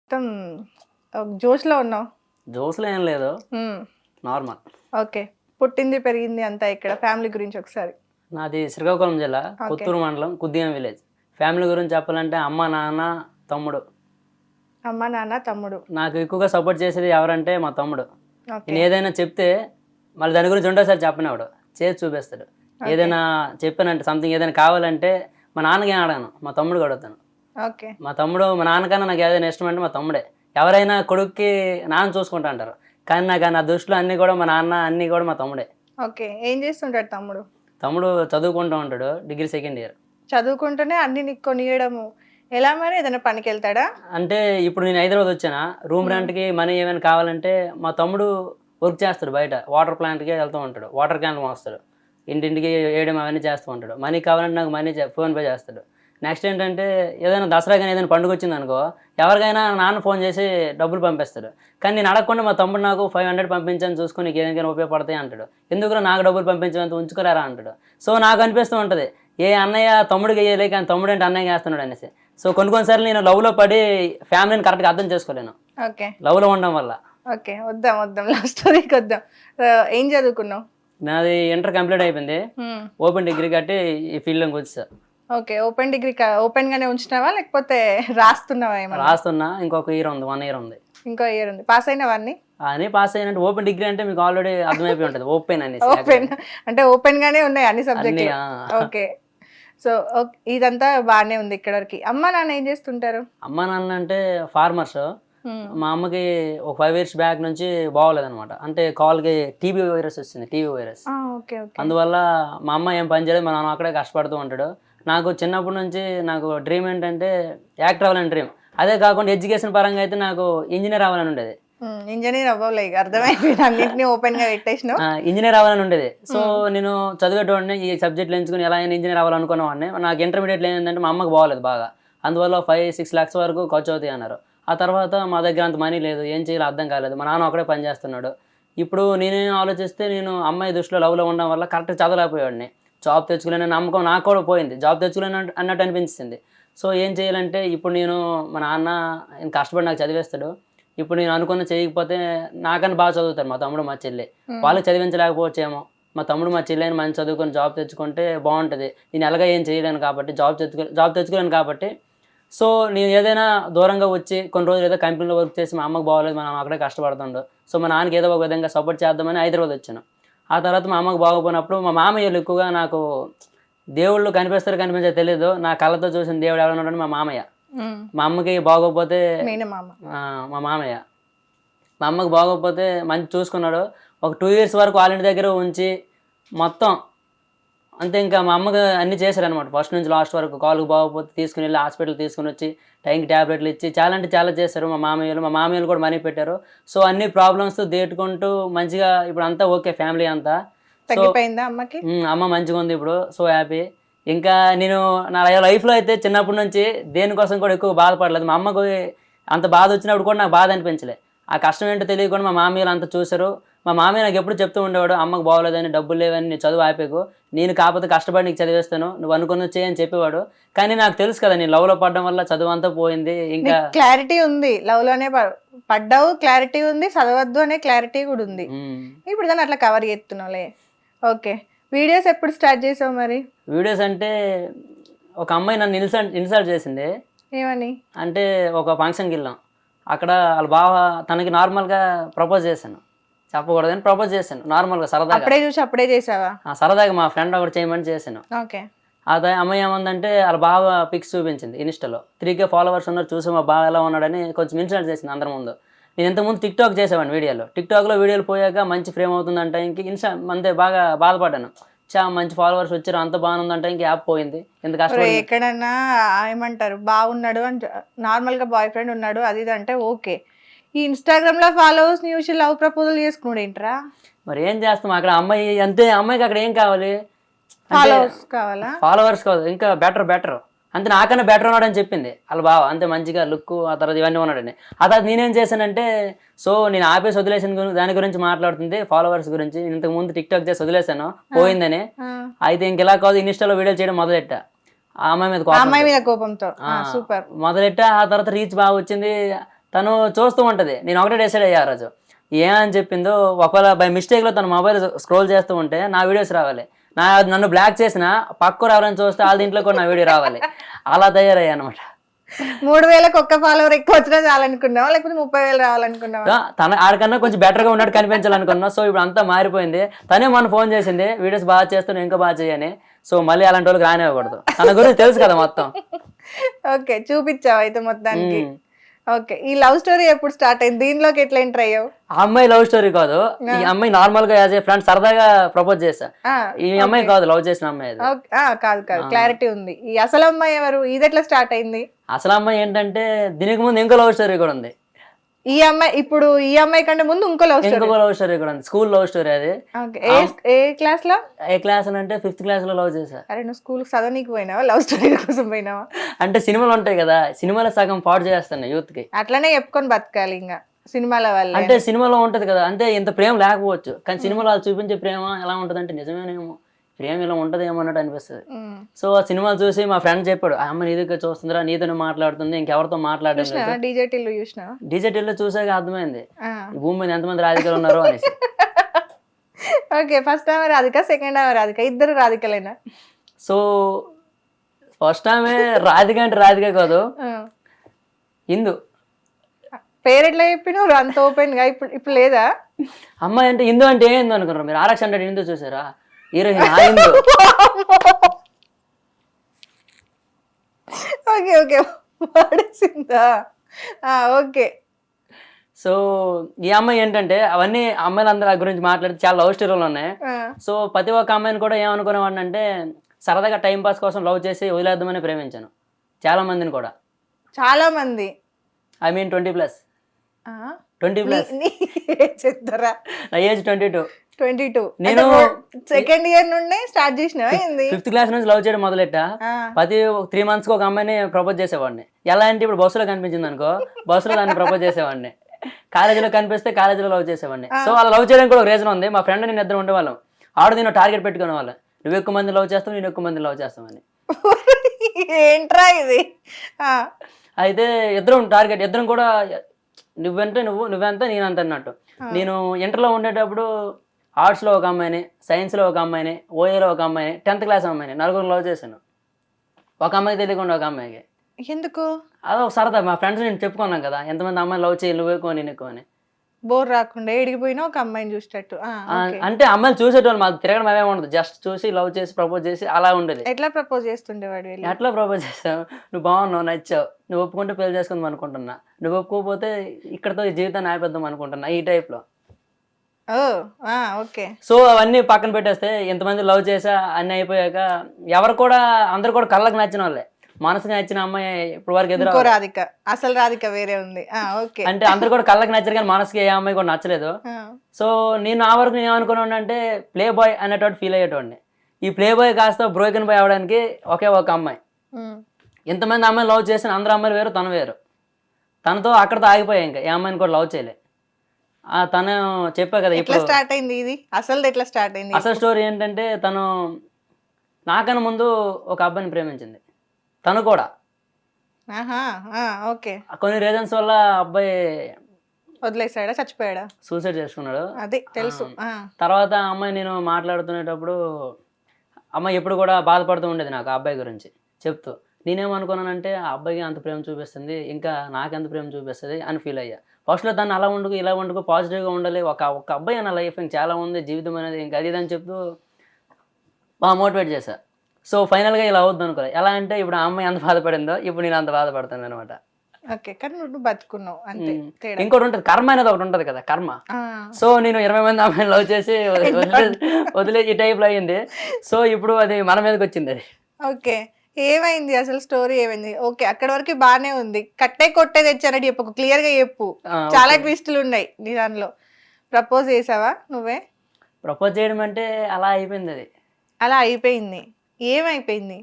మొత్తం జోష్‌లో ఉన్నావు. జోస్‌లో ఏం లేదు. హ్మ్. నార్మల్. ఓకే. పుట్టింది, పెరిగింది అంతా ఇక్కడ. ఫ్యామిలీ గురించి ఒకసారి. నాది శ్రీకాకుళం జిల్లా, ఓకే. కొత్తూరు మండలం, కుద్దియం విలేజ్. ఫ్యామిలీ గురించి చెప్పాలంటే అమ్మ, నాన్న, తమ్ముడు. అమ్మ, నాన్న, తమ్ముడు. నాకు ఎక్కువగా సపోర్ట్ చేసేది ఎవరంటే మా తమ్ముడు. ఓకే. నేను ఏదైనా చెప్తే మళ్ళీ దాని గురించి రెండోసారి చెప్పనివాడు. చేసి చూపిస్తాడు. ఏదైనా చెప్పానంటే సంథింగ్ ఏదైనా కావాలంటే మా నాన్నకి ఏం అడగను, మా తమ్ముడికి అడుగుతాను. ఓకే. మా తమ్ముడు మా నాన్నకన్నా నాకు ఏదైనా ఇష్టం అంటే మా తమ్ముడే. ఎవరైనా కొడుక్కి నాన్న చూసుకుంటా అంటారు, కానీ నాకు నా దృష్టిలో అన్నీ కూడా మా నాన్న, అన్నీ కూడా మా తమ్ముడే. ఓకే. ఏం చేస్తుంటాడు తమ్ముడు? తమ్ముడు చదువుకుంటూ ఉంటాడు, డిగ్రీ సెకండ్ ఇయర్. చదువుకుంటూనే అన్ని నీకు కొనియడము. ఎలా మరి ఏదైనా పనికి వెళ్తాడా? అంటే ఇప్పుడు నేను హైదరాబాద్ వచ్చానా, రూమ్ రెంట్కి మనీ ఏమైనా కావాలంటే మా తమ్ముడు వర్క్ చేస్తాడు బయట, వాటర్ ప్లాంట్కి వెళ్తూ ఉంటాడు, వాటర్ క్యాన్లు మోస్తాడు, ఇంటింటికి వేయడం అవన్నీ చేస్తూ ఉంటాడు. మనీ కావాలంటే నాకు మనీ ఫోన్పే చేస్తాడు. నెక్స్ట్ ఏంటంటే ఏదైనా దసరా కానీ ఏదైనా పండుగ వచ్చింది అనుకో, ఎవరికైనా నాన్న ఫోన్ చేసి డబ్బులు పంపిస్తాడు. కానీ నేను అడగకుండా మా తమ్ముడు నాకు 500 పంపించని చూసుకుని నీకు ఏదైనా ఉపయోగపడతాయి అంటాడు. ఎందుకు నాకు డబ్బులు పంపించమంత ఉంచుకోరారా అంటాడు. సో నాకు అనిపిస్తూ ఉంటుంది, ఏ అన్నయ్య తమ్ముడికి వేయలే కానీ తమ్ముడు అంటే అన్నయ్య వేస్తున్నాడు అనేసి. సో కొన్ని నేను లవ్లో పడి ఫ్యామిలీని కరెక్ట్గా అర్థం చేసుకోలేను, ఓకే. లవ్లో ఉండడం వల్ల. ఓకే. వద్దాం లవ్ స్టోరీకి వద్దాం. ఏం చదువుకున్నావు? నాది ఇంటర్ కంప్లీట్ అయిపోయింది, ఓపెన్ డిగ్రీ కట్టి ఈ ఫీల్డ్లోకి వచ్చా. ఓకే. ఓపెన్ డిగ్రీ ఓపెన్ గానే ఉంచినావా లేకపోతే రాస్తున్నావా? ఏమన్నా రాస్తున్నా, ఇంకొక ఇయర్ ఉంది, 1 ఇయర్ ఉంది. ఇంకో ఇయర్ ఉంది. పాస్ అయినవన్నీ? అని పాస్ అయినట్టు. ఓపెన్ డిగ్రీ అంటే మీకు ఆల్రెడీ అర్థమైపోయి ఉంటుంది, ఓపెన్ అనేసి. ఓపెన్ అంటే ఓపెన్ గానే ఉన్నాయి అన్ని సబ్జెక్టులు. ఓకే. సో ఇదంతా బాగానే ఉంది ఇక్కడ వరకు. అమ్మ నాన్న ఏం చేస్తుంటారు? అమ్మ నాన్న అంటే ఫార్మర్స్. మా అమ్మకి ఒక 5 years బ్యాక్ నుంచి బాగోలేదన్నమాట. అంటే కాల్కి టీబీ వైరస్ వచ్చింది, టీబీ వైరస్. ఓకే. ఓకే. అందువల్ల మా అమ్మ ఏం పని చేయలేదు, మా నాన్న అక్కడే కష్టపడుతూ ఉంటాడు. నాకు చిన్నప్పటి నుంచి నాకు డ్రీమ్ ఏంటంటే యాక్టర్ అవ్వాలని డ్రీమ్. అదే కాకుండా ఎడ్యుకేషన్ పరంగా అయితే నాకు ఇంజనీర్ అవ్వాలని ఉండేది. ఇంజనీర్ అవ్వలే, అర్థమైపోయింది. అన్నింటినీ ఓపెన్ గా పెట్టేసినావు. ఇంజనీర్ అవ్వాలని ఉండేది. సో నేను చదివేటోడిని, ఈ సబ్జెక్టులు ఎంచుకుని ఎలా అయినా ఇంజనీర్ అవ్వాలనుకునేవాడిని. నాకు ఇంటర్మీడియట్లో ఏంటంటే మా అమ్మకి బాగోలేదు బాగా, అందువల్ల 5-6 lakhs వరకు ఖర్చు అవుతాయి అన్నారు. ఆ తర్వాత మా దగ్గర అంత మనీ లేదు, ఏం చేయాలో అర్థం కాలేదు. మా నాన్న ఒకడే పని చేస్తున్నాడు. ఇప్పుడు నేనేం ఆలోచిస్తే, నేను అమ్మాయి దృష్టిలో లవ్లో ఉండడం వల్ల కరెక్ట్గా చదవలేకపోయాడిని. జాబ్ తెచ్చుకోలేని నమ్మకం నాకు కూడా పోయింది, జాబ్ తెచ్చుకోలేని అన్నట్టు అనిపించింది. సో ఏం చేయాలంటే, ఇప్పుడు నేను మా నాన్న కష్టపడి నాకు చదివేస్తాడు. ఇప్పుడు నేను అనుకున్న చేయకపోతే నాకన్నా బాగా చదువుతారు మా తమ్ముడు మా చెల్లి. వాళ్ళకి చదివించలేకపోవచ్చేమో. మా తమ్ముడు మా చెల్లి అని మంచి చదువుకొని జాబ్ తెచ్చుకుంటే బాగుంటుంది. నేను ఎలాగ ఏం చేయలేను కాబట్టి, జాబ్ తెచ్చుకోలేను కాబట్టి, సో నేను ఏదైనా దూరంగా వచ్చి కొన్ని రోజులు ఏదో కంపెనీలో వర్క్ చేసి, మా అమ్మకి బాగోలేదు, మా నాన్న అక్కడే కష్టపడుతుండు, సో మా నాన్నకి ఏదో ఒక విధంగా సపోర్ట్ చేద్దామని హైదరాబాద్ వచ్చాను. ఆ తర్వాత మా అమ్మకి బాగోపోయినప్పుడు మా మామయ్యలు ఎక్కువగా నాకు దేవుళ్ళు కనిపిస్తారు కనిపించారు తెలియదు, నా కళ్ళతో చూసిన దేవుడు ఎవరన్నాడు మా మామయ్య. మా అమ్మకి బాగోకపోతే మా మామయ్య మా అమ్మకి బాగోకపోతే మంచి చూసుకున్నాడు. ఒక 2 years వరకు వాళ్ళ ఇంటి దగ్గర ఉంచి మొత్తం అంతే. ఇంకా మా అమ్మకి అన్నీ చేశారనమాట, ఫస్ట్ నుంచి లాస్ట్ వరకు. కాలుకు బాగోకపోతే తీసుకుని వెళ్ళి హాస్పిటల్ తీసుకుని వచ్చి టైంకి ట్యాబ్లెట్లు ఇచ్చి చాలా అంటే చాలా చేశారు మా మామయ్యలు కూడా మనీ పెట్టారు. సో అన్ని ప్రాబ్లమ్స్ దేటుకుంటూ మంచిగా ఇప్పుడు అంతా ఓకే, ఫ్యామిలీ అంతా. అమ్మకి అమ్మ మంచిగా ఉంది ఇప్పుడు, సో హ్యాపీ. ఇంకా నేను నా లైఫ్లో అయితే చిన్నప్పటి నుంచి దేనికోసం కూడా ఎక్కువ బాధపడలేదు. మా అమ్మకు అంత బాధ వచ్చినప్పుడు కూడా నాకు బాధ అనిపించలే. ఆ కష్టం ఏంటో తెలియకుండా మా మామయ్యలు అంతా చూశారు. మా మామయ్య నాకు ఎప్పుడు చెప్తూ ఉండేవాడు, అమ్మకు బాగోలేదని, డబ్బులు లేవని, నీ చదువు ఆపేకు, నేను కాకపోతే కష్టపడి నీకు చదివేస్తాను, నువ్వు అనుకున్నది చేయని చెప్పేవాడు. కానీ నాకు తెలుసు కదా, నేను లవ్లో పడడం వల్ల చదువు అంతా పోయింది. ఇంకా క్లారిటీ ఉంది, లవ్లోనే పడ్డావు, క్లారిటీ ఉంది, చదవద్దు అనే క్లారిటీ కూడా ఉంది. ఇప్పుడు దాన్ని అట్లా కవర్ చేస్తున్నావులే. ఓకే. వీడియోస్ ఎప్పుడు స్టార్ట్ చేసావు మరి? వీడియోస్ అంటే ఒక అమ్మాయి నన్ను ఇన్సల్ట్ చేసింది. ఏమని అంటే ఒక ఫంక్షన్కి వెళ్ళాం, అక్కడ వాళ్ళ బావ తనకి నార్మల్గా ప్రపోజ్ చేశాను, చెప్పకూడదని ప్రపోజ్ చేశాను నార్మల్గా సరదాగా. అప్పుడే చూసి అప్పుడే చేసావా? సరదాగా మా ఫ్రెండ్ ఒకటి చేయమని చేశాను. ఓకే. అదే అమ్మాయి ఏమందంటే వాళ్ళ బావ పిక్స్ చూపించింది ఇన్స్టాలో, 3K followers ఉన్నారు, చూసి మా బావ ఎలా ఉన్నాడని కొంచెం ఇన్సల్ట్ చేసింది అందరి ముందు. నేను ఇంతకుముందు టిక్టాక్ చేసేవాడిని వీడియోలో. టిక్టాక్లో వీడియోలు పోయాక మంచి ఫ్రేమ్ అవుతుందంటే ఇంక అంతే బాగా బాధపడ్డాను. మంచి ఫాలోవర్స్ వచ్చారు, అంత బాగుందంటే ఇంక యాప్ పోయింది. ఎంత కష్టం. ఎక్కడన్నా ఏమంటారు, బాగున్నాడు అంటే నార్మల్ గా బాయ్ ఫ్రెండ్ ఉన్నాడు అది ఇది అంటే ఓకే. ఈ ఇన్స్టాగ్రామ్ లో ఫాలోవర్స్ న్యూస్ లవ్ ప్రపోజల్ చేసుకున్నాడు ఏంట్రా? మరి ఏం చేస్తాం, అక్కడ అమ్మాయి అంతే, అమ్మాయికి అక్కడ ఏం కావాలి, ఫాలోవర్స్ కావాలా? ఫాలోవర్స్ కాదు, ఇంకా బెటర్ అంతే, నాకన్నా బెటర్ ఉన్నాడని చెప్పింది వాళ్ళ బావ. అంతే మంచిగా లుక్, ఆ తర్వాత ఇవన్నీ ఉన్నాడని. ఆ తర్వాత నేనేం చేశానంటే, సో నేను ఆపేసి వదిలేసిన దాని గురించి మాట్లాడుతుంది, ఫాలోవర్స్ గురించి. ఇంతకు ముందు టిక్టాక్ చేసి వదిలేసాను పోయిందని. అయితే ఇంక ఇలా కాదు, ఇన్స్టాలో వీడియోలు చేయడం మొదలెట్టా. ఆ అమ్మాయి మీద కోపంతో సూపర్ మొదలెట్టా. ఆ తర్వాత రీచ్ బాగా వచ్చింది. తను చూస్తూ ఉంటది. నేను ఒకటే డిసైడ్ అయ్యా ఆ రోజు ఏమని చెప్పిందో, ఒకవేళ బై మిస్టేక్ లో తన మొబైల్ స్క్రోల్ చేస్తూ ఉంటే నా వీడియోస్ రావాలి, నన్ను బ్లాక్ చేసిన పక్కకు ఎవరైనా చూస్తే వాళ్ళ ఇంట్లో కూడా నా వీడియో రావాలి. అలా తయారయ్యా అనమాట. 3,000కి ఒక్క ఫాలోవర్ ఎక్కువ వచ్చినా చాలనుకున్నావా, లేకపోతే 30,000 రావాలనుకున్నావా? తన ఆడికన్నా కొంచెం బెటర్ గా ఉన్నట్టు కనిపించాలనుకున్నా. సో ఇప్పుడు అంతా మారిపోయింది. తనే మన ఫోన్ చేసింది, వీడియోస్ బాగా చేస్తాను ఇంకా బాగా చేయని. సో మళ్ళీ అలాంటి వాళ్ళకి రానివ్వకూడదు. తన గురించి తెలుసు కదా మొత్తం. ఓకే, చూపించావు అయితే మొత్తానికి. ఓకే, ఈ లవ్ స్టోరీ ఎప్పుడు స్టార్ట్ అయింది? దీనిలోకి ఎట్లా ఎంటర్ అయ్యావు? ఆ అమ్మాయి లవ్ స్టోరీ కాదు. ఈ అమ్మాయి నార్మల్ గా యాజ్ ఏ ఫ్రెండ్ సరదాగా ప్రపోజ్ చేశా. ఈ అమ్మాయి కాదు, లవ్ చేసిన అమ్మాయి. కాదు కాదు, క్లారిటీ ఉంది. ఈ అసలు అమ్మాయి ఎవరు? ఇది ఎట్లా స్టార్ట్ అయింది? అసలు అమ్మాయి ఏంటంటే దీనికి ముందు ఇంకో లవ్ స్టోరీ కూడా ఉంది. ఈ అమ్మాయి ఇప్పుడు ఈ అమ్మాయి కంటే ముందు ఇంకో లవ్ స్టోరీ కూడా ఉంది. స్కూల్ లవ్ స్టోరీ అది. ఏ క్లాస్ లో? ఏ క్లాస్ అంటే 5th క్లాస్ లో లవ్ చేశా. అరే నువ్వు స్కూల్ చదవనీకి పోయినావా, లవ్ స్టోరీ కోసం పోయినావా? అంటే సినిమాలు ఉంటాయి కదా, సినిమాలో సగం పాడు చేస్తాను యూత్ కి. అట్లనే చెప్పుకొని బతకాలి ఇంకా సినిమాల వల్ల. అంటే సినిమాలో ఉంటది కదా, అంటే ఇంత ప్రేమ లేకపోవచ్చు, కానీ సినిమాలో వాళ్ళు చూపించే ప్రేమ ఎలా ఉంటది అంటే నిజమేనేమో, ప్రేమ ఇలా ఉంటదేమో అన్నట్టు అనిపిస్తుంది. సో ఆ సినిమాలు చూసి మా ఫ్రెండ్ చెప్పాడు, ఆ అమ్మ నీదిగా చూస్తుందిరా, నీతోనే మాట్లాడుతుంది, ఇంకెవరితో మాట్లాడలేదు. డీజేటీలో చూసాక అర్థమైంది ఈ భూమి మీద ఎంతమంది రాధికలు ఉన్నారు అనేసి. ఓకే, ఫస్ట్ ఆమె రాధిక, సెకండ్ ఆమె రాధిక, ఇద్దరు రాధికలేనా? సో ఫస్ట్ ఆమె రాధిక అంటే రాధిక కాదు, ఇందు. పేరు ఎట్లా చెప్పినావు అంత ఓపెన్ గా? ఇప్పుడు లేదా? అమ్మాయి అంటే ఇందు అంటే ఏందో అనుకున్నారు మీరు. RX 100 ఇందు చూసారా, హీరోయిన్ ఆ ఇందు. ఓకే ఓకే, పడేసిందా? ఓకే. సో ఈ అమ్మాయి ఏంటంటే అవన్నీ అమ్మాయిలు అందరూ ఆ గురించి మాట్లాడితే చాలా లవ్ స్టోరీలు ఉన్నాయి. సో ప్రతి ఒక్క అమ్మాయిని కూడా ఏమనుకునేవాడిని అంటే సరదాగా టైం పాస్ కోసం లవ్ చేసి వదిలేద్దామని ప్రేమించాను చాలా మందిని కూడా. చాలా మంది ఐ మీన్ 20+. 20+. నా ఏజ్ 22. నేను సెకండ్ ఇయర్ నుండి స్టార్ట్ చేసిన 5th క్లాస్ నుంచి లవ్ చేయడం మొదలెట్టా. ప్రతి 3 months కి ఒక అమ్మాయిని ప్రపోజ్ చేసేవాడిని. ఎలా అంటే ఇప్పుడు బస్సులో కనిపించింది అనుకో, బస్సులో దాన్ని ప్రపోజ్ చేసేవాడిని. కాలేజీలో కనిపిస్తే కాలేజీలో లవ్ చేసేవాడిని. సో అలా లవ్ చేయడానికి కూడా ఒక రీజన్ ఉంది. మా ఫ్రెండ్ నేను ఇద్దరు ఉండేవాళ్ళం. ఆవిడ నేను టార్గెట్ పెట్టుకునే వాళ్ళం, నువ్వు ఎక్కువ మంది లవ్ చేస్తావు, నేను ఎక్కువ మంది లవ్ చేస్తామని. ఏంట్రా ఇది? అయితే ఇద్దరం కూడా నువ్వంటే నువ్వెంత నేనంత అన్నట్టు. నేను ఇంటర్లో ఉండేటప్పుడు ఆర్ట్స్లో ఒక అమ్మాయిని, సైన్స్లో ఒక అమ్మాయిని, ఓఏలో ఒక అమ్మాయిని, 10th క్లాస్ అమ్మాయిని, 4 లవ్ చేశాను. ఒక అమ్మాయికి తెలియకుండా ఒక అమ్మాయికి. ఎందుకు? అదొక సరదా. మా ఫ్రెండ్స్ నేను చెప్పుకున్నాం కదా, ఎంతమంది అమ్మాయిని లవ్ చేయి, నువ్వు ఎక్కువ నేను ఎక్కువ అని. బోర్ రాకుండా ఎడిగిపోయినా ఒక అమ్మాయిని చూసేటట్టు. అంటే అమ్మాయిలు చూసేటోళ్ళు, మాకు తిరగడం అవే ఉండదు, జస్ట్ చూసి లవ్ చేసి ప్రపోజ్ చేసి అలా ఉండేది. ఎట్లా ప్రపోజ్ చేస్తుండేవాడు? ఎట్లా ప్రపోజ్ చేస్తావు? నువ్వు బాగున్నావు, నచ్చావు, నువ్వు ఒప్పుకుంటే పెళ్లి చేసుకుందాం అనుకుంటున్నా, నువ్వు ఒప్పుకోకపోతే ఇక్కడతో జీవితాన్ని ఆపేద్దాం అనుకుంటున్నా, ఈ టైప్లో. ఓకే. సో అవన్నీ పక్కన పెట్టేస్తే ఇంతమంది లవ్ చేసా అన్ని అయిపోయాక అందరు కూడా కళ్ళకి నచ్చిన వాళ్ళే. మనసుకి నచ్చిన అమ్మాయి ఇప్పుడు వరకు ఎదురు రాధిక, అసలు రాధిక వేరే ఉంది. ఓకే. అంటే అందరు కూడా కళ్ళకి నచ్చారు కానీ మనసుకి ఏ అమ్మాయి కూడా నచ్చలేదు. సో నేను ఆ వరకు నేను ఏమనుకున్నాను అంటే ప్లే బాయ్ అనేటోటి ఫీల్ అయ్యేటోడిని. ఈ ప్లే బాయ్ కాస్త బ్రోకెన్ బాయ్ అవడానికి ఒకే ఒక అమ్మాయి. ఎంతమంది అమ్మాయిలు లవ్ చేసిన అందరు అమ్మాయిలు వేరు, తను వేరు. తనతో అక్కడితో ఆగిపోయాయి, ఇంకా ఏ అమ్మాయిని కూడా లవ్ చేయలే. తను చెప్పా కదా ఇప్పుడు స్టార్ట్ అయింది ఇది. ఎట్లా స్టార్ట్ అయింది? అసలు స్టోరీ ఏంటంటే తను నాకన్నా ముందు ఒక అబ్బాయిని ప్రేమించింది. తను కూడా కొన్ని రీజన్స్ వల్ల అబ్బాయి వదిలేసాడా, చచ్చిపోయాడా, సూసైడ్ చేసుకున్నాడు. అది తెలుసు. తర్వాత అమ్మాయి నేను మాట్లాడుతునేటప్పుడు అమ్మాయి ఎప్పుడు కూడా బాధపడుతూ ఉండేది నాకు ఆ అబ్బాయి గురించి చెప్తూ. నేనేమనుకున్నానంటే ఆ అబ్బాయికి అంత ప్రేమ చూపిస్తుంది, ఇంకా నాకెంత ప్రేమ చూపిస్తుంది అని ఫీల్ అయ్యా. ఫస్ట్లో దాన్ని అలా వండుకు ఇలా వండుకు పాజిటివ్గా ఉండాలి, ఒక అబ్బాయి నా లైఫ్ ఇంకా చాలా ఉంది, జీవితం అనేది ఇంకా అది అని చెప్తూ బాగా మోటివేట్ చేశా. సో ఫైనల్గా ఇలా అవుద్ది అనుకోలే. ఎలా అంటే ఇప్పుడు ఆ అమ్మాయి ఎంత బాధపడిందో ఇప్పుడు నేను అంత బాధపడతాను అనమాట. ఇంకోటి ఉంటుంది, కర్మ అనేది ఒకటి ఉంటుంది కదా, కర్మ. సో నేను 20 మంది అమ్మాయిని లవ్ చేసి వదిలే ఈ టైప్లో అయ్యింది. సో ఇప్పుడు అది మన మీదకి వచ్చింది. అది ఓకే. ఏమైంది అసలు స్టోరీ ఏమైంది? ఓకే, అక్కడ వరకు బానే ఉంది. కొట్టే తెచ్చారని చెప్పు, క్లియర్ గా చెప్పు. చాలా ట్విస్టులు ఉన్నాయి నీ దానిలో. ప్రపోజ్ చేసావా నువ్వే? ప్రపోజ్ చేయడం అంటే అలా అయిపోయింది. అది అలా అయిపోయింది. ఏమైపోయింది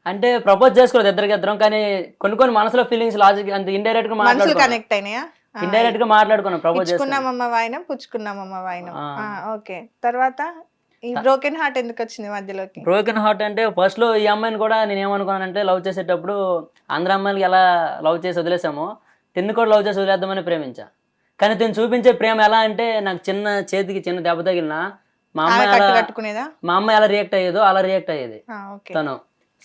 అంటే ప్రపోజ్ చేసుకోలేదు ఇద్దరం, కానీ కొన్ని మనసులో ఫీలింగ్స్ లాజిక్ అంటే ఇండైరెక్ట్ గా కనెక్ట్ అయినాయా? ఇండైరెక్ట్ గా మాట్లాడుకున్నాం. ప్రపోజ్ చేసుకున్నామమ్మ వాయినం, పుచ్చుకున్నామమ్మ వాయినం. ఓకే, తర్వాత ఈ బ్రోకెన్ హార్ట్ ఎందుకు వచ్చింది మధ్యలోకి? బ్రోకెన్ హార్ట్ అంటే ఫస్ట్ లో ఈ అమ్మాయిని కూడా నేను ఏమనుకున్నానంటే లవ్ చేసేటప్పుడు అందరు అమ్మాయిలకి ఎలా లవ్ చేసి వదిలేసామో తిన్ను కూడా లవ్ చేసి వదిలేద్దామని ప్రేమించా. కానీ తిను చూపించే ప్రేమ ఎలా అంటే నాకు చేతికి చిన్న దెబ్బ తగిలినా మా కట్టుకునేదా మా అమ్మ ఎలా రియాక్ట్ అయ్యేదో అలా రియాక్ట్ అయ్యేది తను.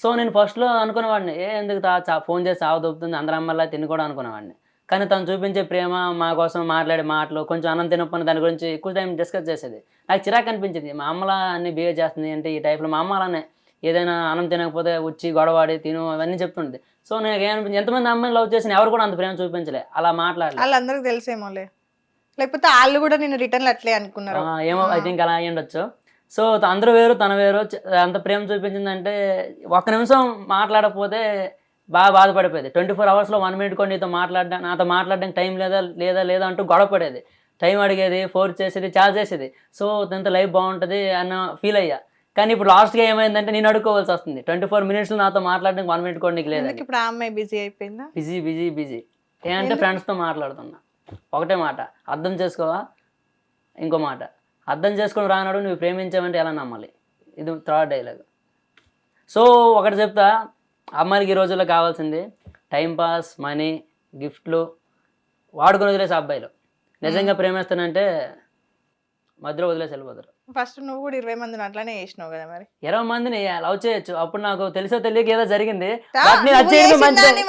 సో నేను ఫస్ట్లో అనుకునేవాడిని ఎందుకు ఫోన్ చేసి దొబ్బుతుంది అందరి అమ్మలా తిని కూడా అనుకునేవాడిని. కానీ తను చూపించే ప్రేమ, మా కోసం మాట్లాడే మాటలు, కొంచెం అన్నం తినప్పని దాని గురించి ఎక్కువ టైం డిస్కస్ చేసేది. నాకు చిరాకు అనిపించింది, మా అమ్మలా అన్ని బిహేవ్ చేస్తుంది అంటే ఈ టైప్లో. మా అమ్మ అలానే ఏదైనా అన్నం తినకపోతే వచ్చి గొడవాడి తిను అవన్నీ చెప్తుండేది. సో నాకు ఏమనిపించింది, ఎంతమంది అమ్మాయిని లవ్ చేసిన ఎవరు కూడా అంత ప్రేమ చూపించలే, అలా మాట్లాడలేదు. వాళ్ళందరికీ తెలిసేమోలే, లేకపోతే వాళ్ళు కూడా నేను రిటర్న్ అట్లే అనుకున్నారు ఏమో, ఐ థింక్ అలా అయ్యి ఉండొచ్చు. సో అందరూ వేరు తన వేరు. అంత ప్రేమ చూపించిందంటే ఒక్క నిమిషం మాట్లాడకపోతే బాగా బాధపడిపోయేది. 24 hours 1 minute కూడా నాతో మాట్లాడడానికి టైం లేదా అంటూ గొడవ పడేది. టైం అడిగేది, ఫోర్స్ చేసేది, చాలా చేసేది. సో తనతో లైఫ్ బాగుంటుంది అన్న ఫీల్ అయ్యా. కానీ ఇప్పుడు లాస్ట్గా ఏమైందంటే నేను అడుక్కోవాల్సి వస్తుంది. 24 minutes నాతో మాట్లాడడానికి 1 minute కూడా నీకు లేదు. ఇప్పుడు ఆ అమ్మాయి బిజీ అయిపోయిందా? బిజీ ఏంటంటే ఫ్రెండ్స్తో మాట్లాడుతున్నా. ఒకటే మాట, అర్థం చేసుకోవా? ఇంకో మాట, అర్థం చేసుకొని రానాడు నువ్వు ప్రేమించావంటే ఎలా నమ్మాలి? ఇది థర్డ్ డైలాగ్. సో ఒకటి చెప్తా, అమ్మాయిలకి ఈ రోజుల్లో కావాల్సింది టైంపాస్, మనీ, గిఫ్ట్లు, వాడుకొని వదిలేసి అబ్బాయిలు. నిజంగా ప్రేమిస్తానంటే మధ్యలో వదిలేసి వెళ్ళిపోతారు. ఫస్ట్ నువ్వు కూడా 20 మందిని అట్లానే చేసినావు కదా, మరి 20 మందిని లవ్ చేయొచ్చు. అప్పుడు నాకు తెలిసో తెలియక ఏదో జరిగింది,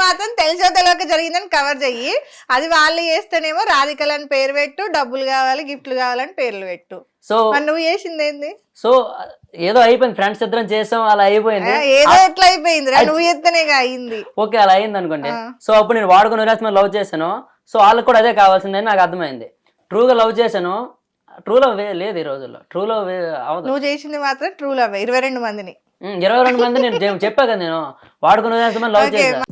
మాత్రం తెలిసో తెలియక జరిగిందని కవర్ చెయ్యి. అది వాళ్ళు చేస్తేనేమో రాధికలని పేరు పెట్టు, డబ్బులు కావాలి, గిఫ్ట్లు కావాలని పేర్లు పెట్టు. సో నువ్వు చేసింది ఏంది? సో ఏదో అయిపోయింది, ఫ్రెండ్స్ ఇద్దరం చేసాం, అలా అయిపోయింది. ఏదో ఎట్లా అయిపోయింది, నువ్వు చేస్తేనేగా అయింది. ఓకే, అలా అయింది అనుకోండి. సో అప్పుడు నేను వాడుకొని వదిలేసి లవ్ చేశాను. సో వాళ్ళకి కూడా అదే కావాల్సిందని నాకు అర్థమైంది. ట్రూగా లవ్ చేశాను. ట్రూ లవ్ లేదు ఈ రోజుల్లో. ట్రూ లవ్ అవదు. నువ్వు చేసింది మాత్రం ట్రూ లవ్. 22 మందిని 22 మంది నేను చెప్పా కదా, నేను వాడుకునే లవ్ చేశాను.